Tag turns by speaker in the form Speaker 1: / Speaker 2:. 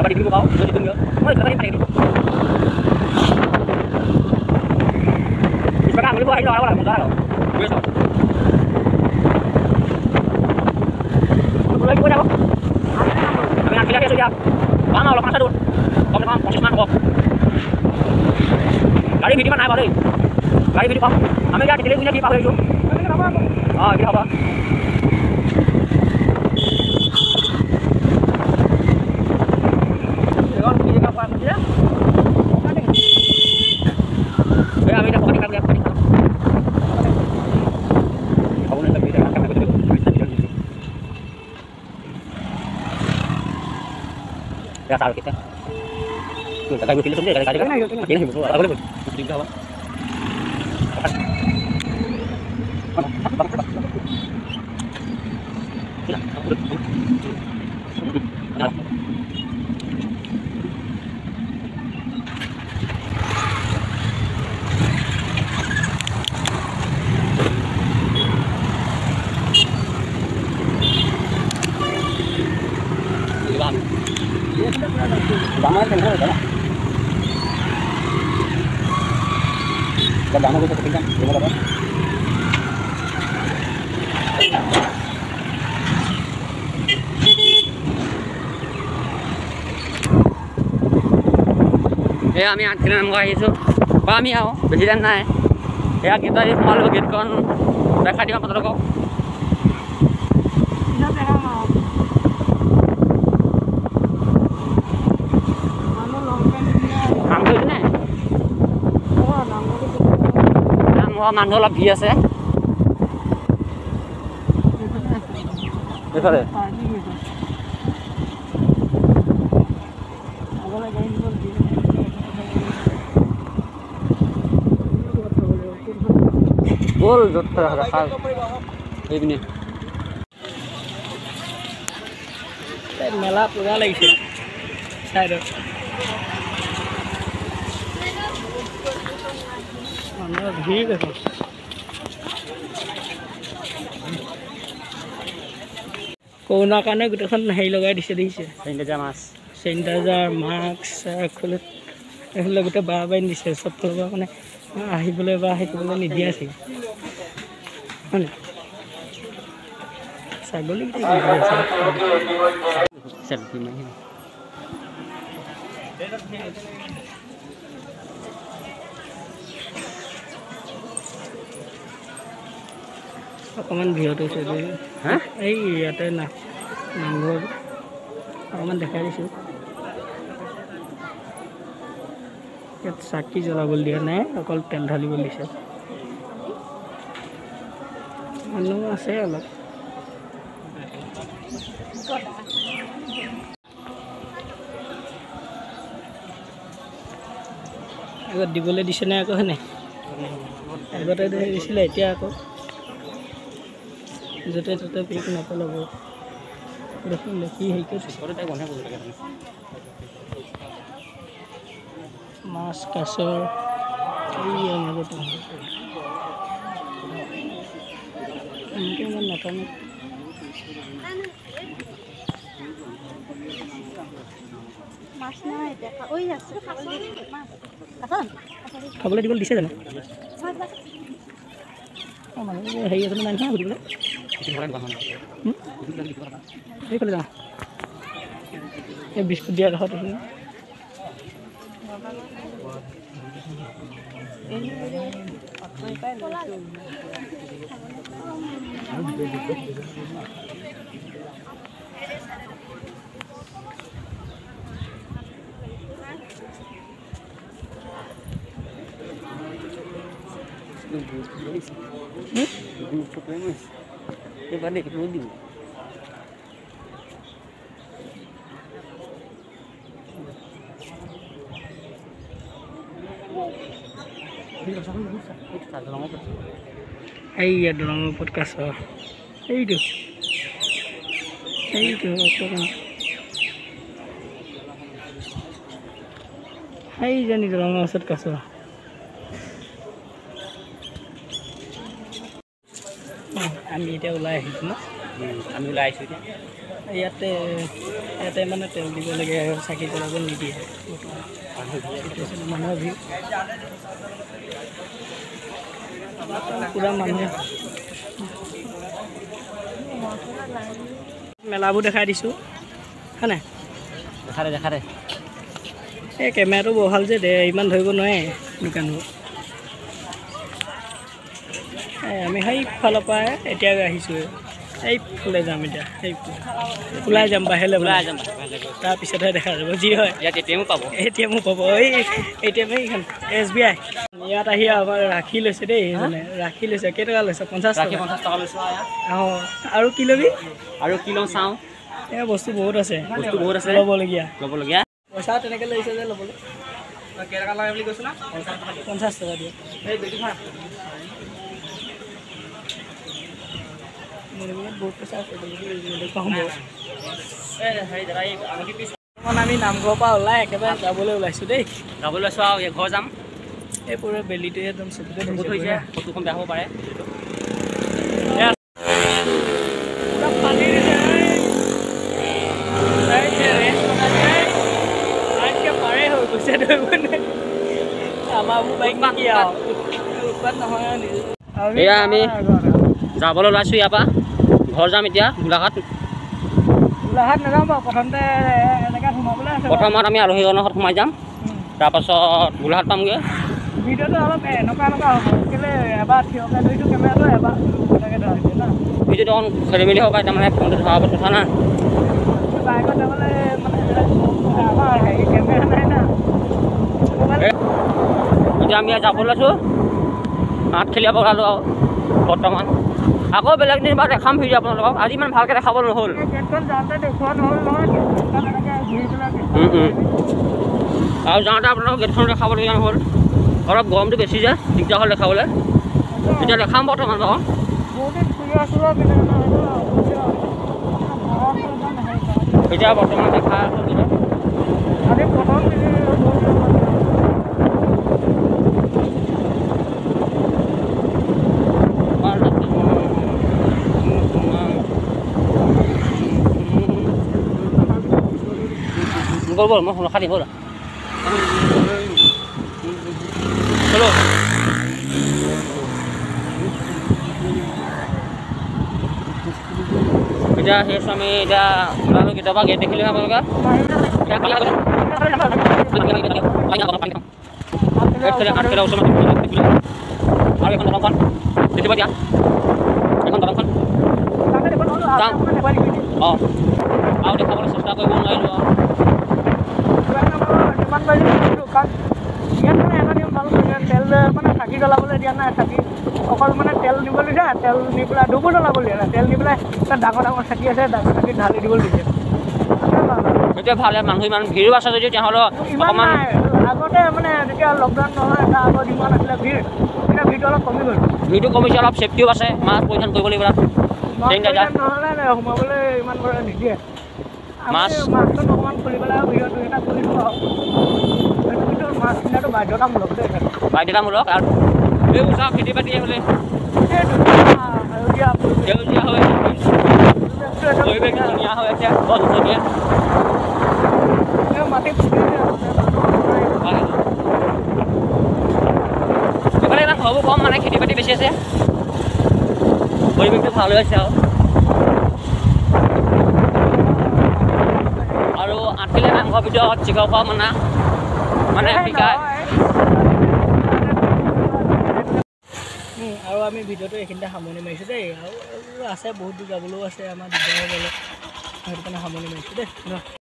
Speaker 1: Dapat dibeli kau, jadi tunggu. Mau dapat ini. Sekarang beli buah ini orang muda loh. Biasa. Boleh kita apa? Kami nak pilih sudah. Lama lo masa dulu. Kamu kan posisi mana kok? Kali video mana apa deh? Kali video apa? Kami lihat di punya di apa itu? Ah, di apa? Ya tahu kita. Tuh, tak gue pilih sendiri kali-kali kan. Ini betul. Boleh boleh. Di bawah. Lama kan kan. Dah lama kita ketinggalan. Belum ada. আমি আঠদিন নাম আহিছোঁ বা আমি আহোঁ বেছি দিন নাই এয়া গীতা সোমালোঁ গীতখন দেখাই দিম আপোনালোকক কাম কৰিছে নে মানুহ অলপ ভিৰ আছে এইফালে বল য'ত ৰাখা এইপিনে মেলা পুৰা লাগিছে চাইডত মানুহৰ ভিৰ দেখোন কৰোণাৰ কাৰণে গোটেইখন হেৰি লগাই দিছে দেখিছে চেনিটাইজাৰ মাস্ক এইফালে গোটেই বাৰ বাৰি দিছে চব ফালৰ পৰা মানে আহিবলৈ বা শিকিবলৈ নিদিয়া আছে হয় নাই ছাগলী অকণমান ভিৰত হৈছে এই ইয়াতে নামঘৰ অকণমান দেখাই দিছোঁ ইয়াত চাকি জ্বলাবলৈ দিয়া নাই অকল তেল ঢালিবলৈ দিছে মানুহ আছে অলপ আগত দিবলৈ দিছে নাই আকৌ হয়নে আগতে দিছিলে এতিয়া আকৌ য'তে ত'তে পিক নপলাব দেখোন দেখি হেৰি মাছ কাছৰ মাজতে ইমান নাটানে খাবলৈ দিবলৈ দিছে জানো মানুহ হেৰি আছে নাই নহয় সুধিবলৈ এইফালে যাওঁ এই বিস্কুট দিয়া দেখাত balik ke dulu. Iya dalam podcast oh. Itu apa kan? Hai jadi dalam podcast oh. আমি এতিয়া ওলাই আহিছোঁ ন
Speaker 2: আমি ওলাই আহিছোঁ এতিয়া
Speaker 1: ইয়াতে মানে তেল দিব লাগে চাকি জ্বলাব নিদিয়ে মানুহৰ ভিৰ পুৰা মানুহ মেলাবোৰ দেখাই দিছোঁ হয় নাই
Speaker 2: দেখা দে
Speaker 1: এই কেমেৰাটো বহাল যে দে ইমান ধৰিব নোৱাৰে দোকানবোৰ আমি সেইফালৰ পৰা এতিয়া আহিছোঁ এইফালে যাম এতিয়া ওলাই যাম বাহিৰলৈ ওলাই যাম তাৰপিছতহে দেখা যাব যি হয়
Speaker 2: ইয়াত এটিএমো পাব
Speaker 1: এই এটিএম এইখন SBI ইয়াত আহি আমাৰ ৰাখি লৈছে দেই মানে ৰাখি লৈছে কেইটকা লৈছে 50
Speaker 2: টকা লৈছোঁ
Speaker 1: অঁ আৰু কি ল'বি
Speaker 2: আৰু কি লওঁ চাওঁ
Speaker 1: এই বস্তু বহুত আছে ল'বলগীয়া পইচা তেনেকৈ লৈছে যে ল'বলৈ কেইটকা লাগে বুলি কৈছোঁ না 50 টকা দিয়ে বহুত পইচা আছে আমি নামঘৰৰ পৰা ওলাই একেবাৰে যাবলৈ ওলাইছোঁ দেই
Speaker 2: যাবলৈ লৈছোঁ আৰু ঘৰ যাম
Speaker 1: এই পুৰা বেলিটোৱে একদম চকুতে
Speaker 2: থৈছে ফটোখন বেয়া হ'ব পাৰে পাৰে হৈ গৈছে আমাৰবোৰ বাইক নেকি আৰু উৎপাত নহয় এয়া আমি যাবলৈ ওলাইছোঁ ইয়াৰ পৰা ঘৰ যাম এতিয়া গোলাঘাট
Speaker 1: নাযাম বাৰু প্ৰথমতে এনেকৈ সোমাবলৈ আছে
Speaker 2: প্ৰথমত আমি আলহীজনৰ ঘৰত সোমাই যাম তাৰপাছত গোলাঘাট পামগৈ
Speaker 1: ভিডিঅ'টো অলপ এনেকুৱা হ'ব কেলৈ এবাৰ থিয়কৈ ধৰিছোঁ কেমেৰাটো এবাৰ এনেকৈ ধৰিছে ন
Speaker 2: ভিডিঅ'টো অকণ খেলি মেলি হ'ব পাৰে তাৰমানে ফোনটো ধৰা হ'ব কথা না
Speaker 1: বাইকত যাবলৈ মানে আমাৰ হেৰি কেমেৰা নাই না
Speaker 2: এতিয়া আমি যাবলৈ লৈছোঁ হাত খেলিব পৰালোঁ আৰু বৰ্তমান আকৌ বেলেগ দিন বাৰু দেখাম ভিডিঅ' আপোনালোকক আজি ইমান ভালকৈ দেখাব নহ'ল আৰু যাওঁতে আপোনালোকক গেটখন দেখাবলগীয়া নহ'ল অলপ গৰমটো বেছি যে দিগদাৰ হ'ল দেখাবলৈ এতিয়া দেখাম বৰ্তমান বাৰু এতিয়া বৰ্তমান দেখা বল মই ৰখা দিব চলো এতিয়া সেই আমি এতিয়া ওলালোঁ কেতিয়াবা গেট দেখিলে আপোনালোকে ওচৰত আৰু এখন দলংখন দেখিব দিয়া এখন দলংখন যাম অঁ আৰু দেখাবলৈ চেষ্টা কৰিব নোৱাৰিলোঁ তেল মানে চাকি জ্বলাবলৈ দিয়া নাই চাকি অকল মানে তেল নিবলৈ দিছে তেল নি পেলাই ধুবো জ্বলাবলৈ দিয়া নাই তেল নি পেলাই ডাঙৰ চাকি আছে ডাঙৰ চাকি ঢালি দিবলৈ দিছে সেইটোৱে ভালে মানুহ ইমান ভিৰো আছে যদি তেতিয়াহ'লে
Speaker 1: অকণমান আগতে মানে যেতিয়া লকডাউন নহয় এটা আগত ইমান আছিলে ভিৰ এতিয়া ভিৰটো অলপ কমি গ'ল
Speaker 2: ভিৰটো কমিছে অলপ ছেফটিও আছে মাস্ক পৰিধান কৰিব লাগিব
Speaker 1: নহ'লে সোমাবলৈ ইমান নিদিয়ে মাছটো অকণমান খুলি পেলাই ভিডিঅ'টো এটা খুলি দিব মাছ কিনাটো বাধ্যতামূলক
Speaker 2: বাধ্যতামূলক আৰু এইবোৰ চাওক খেতি বাতি হ'লে সেউজীয়া হৈ পৰিৱেশ ধুনীয়া হৈ আছে গছ গছনিয়ে
Speaker 1: মাটি
Speaker 2: এইফালে ইমান ঘৰবোৰ কম মানে খেতি বাতি বেছি আছে পৰিৱেশটো ভাল হৈ আছে আৰু আঠখিলে নামঘৰৰ ভিতৰত চিকাও খোৱা মানে শিকায়
Speaker 1: আৰু আমি ভিডিঅ'টো এইখিনিতে সামৰণি মাৰিছোঁ দেই আৰু আছে বহুত দূৰ যাবলৈও আছে আমাৰ দিগদাৰ হ'বলৈ সেইটো কাৰণে সামৰণি মাৰিছোঁ দেই